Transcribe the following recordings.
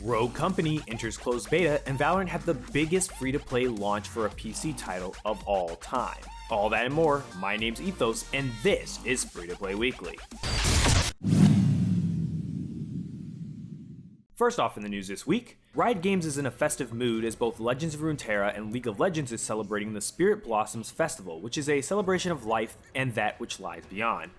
Rogue Company enters closed beta, and Valorant had the biggest free-to-play launch for a PC title of all time. All that and more, my name's Ethos, and this is Free-to-Play Weekly. First off in the news this week, Riot Games is in a festive mood as both Legends of Runeterra and League of Legends is celebrating the Spirit Blossoms Festival, which is a celebration of life and that which lies beyond.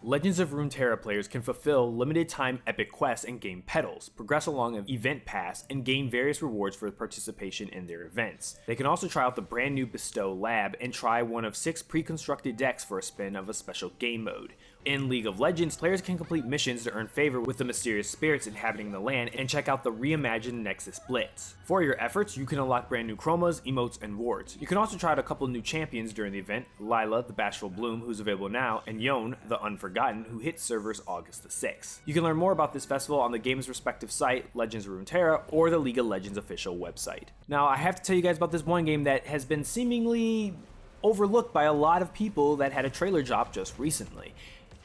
Legends of Runeterra players can fulfill limited-time epic quests and gain petals, progress along an event pass, and gain various rewards for participation in their events. They can also try out the brand new Bestow Lab and try one of 6 pre-constructed decks for a spin of a special game mode. In League of Legends, players can complete missions to earn favor with the mysterious spirits inhabiting the land and check out the reimagined Nexus Blitz. For your efforts, you can unlock brand new chromas, emotes, and wards. You can also try out a couple new champions during the event, Lila, the Bashful Bloom, who's available now, and Yon, the Unforgotten, who hits servers August the 6th. You can learn more about this festival on the game's respective site, Legends of Runeterra, or the League of Legends official website. Now, I have to tell you guys about this one game that has been seemingly overlooked by a lot of people that had a trailer drop just recently.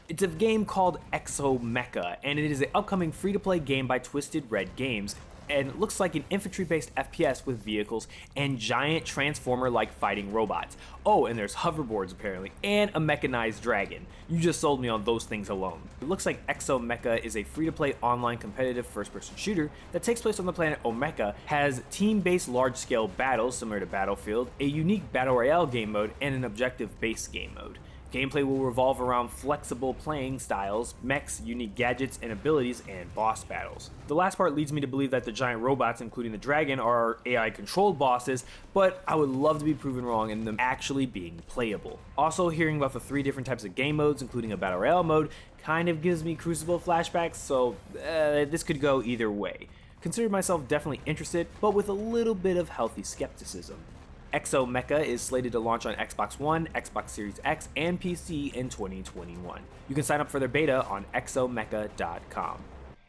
It's a game called Exomecha, and it is an upcoming free-to-play game by Twisted Red Games, and it looks like an infantry-based FPS with vehicles and giant transformer-like fighting robots. Oh, and there's hoverboards apparently, and a mechanized dragon. You just sold me on those things alone. It looks like Exomecha is a free-to-play online competitive first-person shooter that takes place on the planet Omeka, has team-based large-scale battles similar to Battlefield, a unique Battle Royale game mode, and an objective-based game mode. Gameplay will revolve around flexible playing styles, mechs, unique gadgets and abilities, and boss battles. The last part leads me to believe that the giant robots, including the dragon, are AI-controlled bosses, but I would love to be proven wrong in them actually being playable. Also, hearing about the 3 different types of game modes, including a Battle Royale mode, kind of gives me Crucible flashbacks, so this could go either way. Consider myself definitely interested, but with a little bit of healthy skepticism. Exomecha is slated to launch on Xbox One, Xbox Series X, and PC in 2021. You can sign up for their beta on exomecha.com.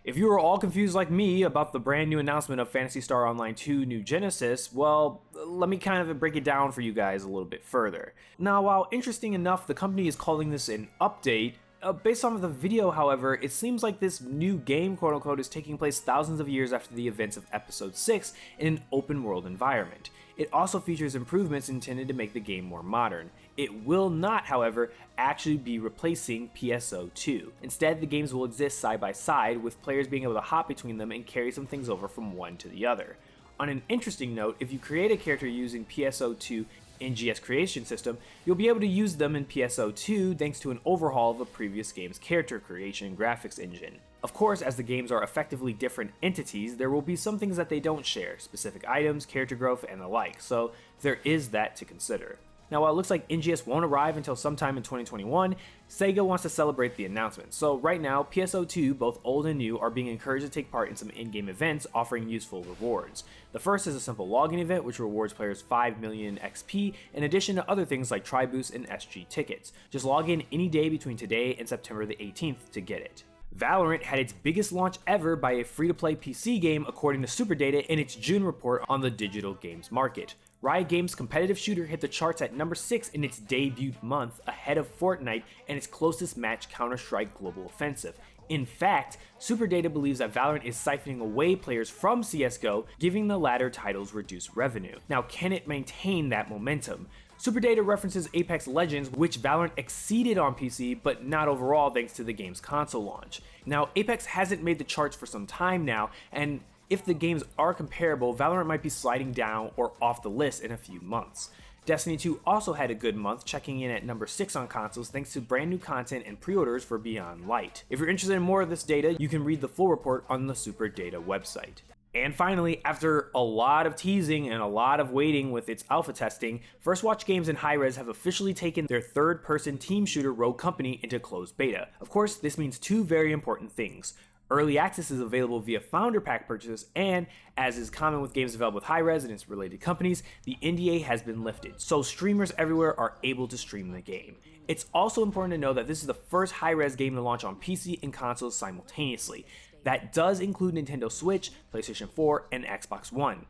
If you are all confused like me about the brand new announcement of Phantasy Star Online 2 New Genesis, well, let me kind of break it down for you guys a little bit further. Now, while interesting enough, the company is calling this an update. Based on the video, however, it seems like this new game, quote-unquote, is taking place thousands of years after the events of Episode 6 in an open-world environment. It also features improvements intended to make the game more modern. It will not, however, actually be replacing PSO2. Instead, the games will exist side by side, with players being able to hop between them and carry some things over from one to the other. On an interesting note, if you create a character using PSO2 NGS creation system, you'll be able to use them in PSO2 thanks to an overhaul of a previous game's character creation graphics engine. Of course, as the games are effectively different entities, there will be some things that they don't share, specific items, character growth, and the like, so there is that to consider. Now, while it looks like NGS won't arrive until sometime in 2021, Sega wants to celebrate the announcement. So right now, PSO2, both old and new, are being encouraged to take part in some in-game events offering useful rewards. The first is a simple login event which rewards players 5 million XP in addition to other things like Triboost and SG tickets. Just log in any day between today and September the 18th to get it. Valorant had its biggest launch ever by a free-to-play PC game according to SuperData in its June report on the digital games market. Riot Games' competitive shooter hit the charts at number 6 in its debut month, ahead of Fortnite and its closest match, Counter-Strike Global Offensive. In fact, SuperData believes that Valorant is siphoning away players from CSGO, giving the latter titles reduced revenue. Now, can it maintain that momentum? SuperData references Apex Legends, which Valorant exceeded on PC, but not overall thanks to the game's console launch. Now, Apex hasn't made the charts for some time now, and if the games are comparable, Valorant might be sliding down or off the list in a few months. Destiny 2 also had a good month, checking in at number 6 on consoles thanks to brand new content and pre-orders for Beyond Light. If you're interested in more of this data, you can read the full report on the SuperData website. And finally, after a lot of teasing and a lot of waiting with its alpha testing, First Watch Games and Hi-Rez have officially taken their third-person team shooter Rogue Company into closed beta. Of course, this means 2 very important things. Early access is available via Founder Pack purchases, and, as is common with games developed with Hi-Rez and its related companies, the NDA has been lifted, so streamers everywhere are able to stream the game. It's also important to know that this is the first Hi-Rez game to launch on PC and consoles simultaneously. That does include Nintendo Switch, PlayStation 4, and Xbox One.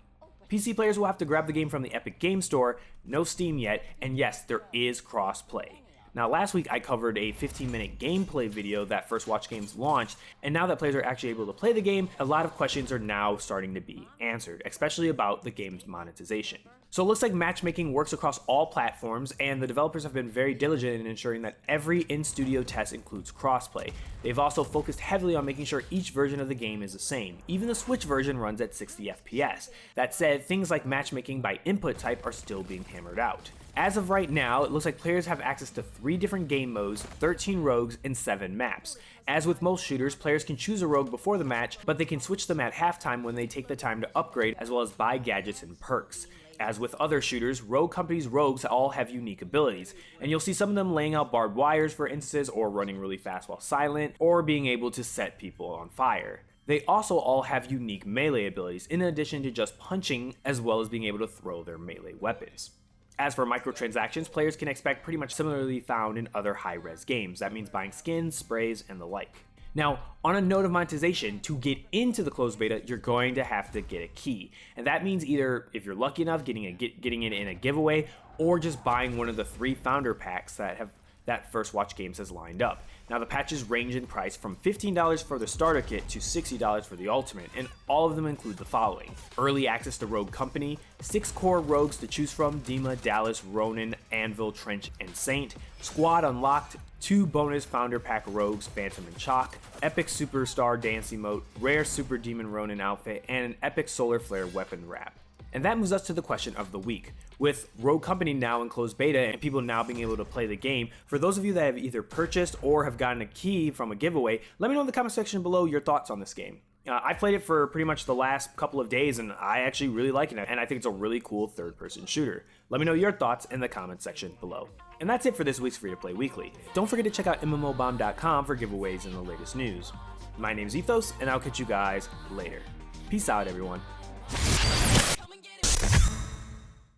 PC players will have to grab the game from the Epic Game Store, no Steam yet, and yes, there is cross-play. Now last week I covered a 15-minute gameplay video that First Watch Games launched, and now that players are actually able to play the game, a lot of questions are now starting to be answered, especially about the game's monetization. So it looks like matchmaking works across all platforms, and the developers have been very diligent in ensuring that every in-studio test includes crossplay. They've also focused heavily on making sure each version of the game is the same. Even the Switch version runs at 60 FPS. That said, things like matchmaking by input type are still being hammered out. As of right now, it looks like players have access to 3 different game modes, 13 rogues, and 7 maps. As with most shooters, players can choose a rogue before the match, but they can switch them at halftime when they take the time to upgrade, as well as buy gadgets and perks. As with other shooters, Rogue Company's rogues all have unique abilities, and you'll see some of them laying out barbed wires for instances, or running really fast while silent, or being able to set people on fire. They also all have unique melee abilities, in addition to just punching, as well as being able to throw their melee weapons. As for microtransactions, players can expect pretty much similarly found in other high-res games. That means buying skins, sprays, and the like. Now, on a note of monetization, to get into the closed beta, you're going to have to get a key. And that means either, if you're lucky enough, getting it in a giveaway, or just buying one of the 3 founder packs that First Watch Games has lined up. Now the patches range in price from $15 for the starter kit to $60 for the ultimate, and all of them include the following: early access to Rogue Company, 6 core rogues to choose from: Dima, Dallas, Ronin, Anvil, Trench, and Saint, Squad unlocked, 2 bonus founder pack rogues, Phantom and Chalk, epic superstar dance emote, rare super demon Ronin outfit, and an epic solar flare weapon wrap. And that moves us to the question of the week. With Rogue Company now in closed beta and people now being able to play the game, for those of you that have either purchased or have gotten a key from a giveaway, let me know in the comment section below your thoughts on this game. I played it for pretty much the last couple of days, and I actually really like it, and I think it's a really cool third-person shooter. Let me know your thoughts in the comment section below. And that's it for this week's Free to Play Weekly. Don't forget to check out mmobomb.com for giveaways and the latest news. My name's Ethos, and I'll catch you guys later. Peace out, everyone.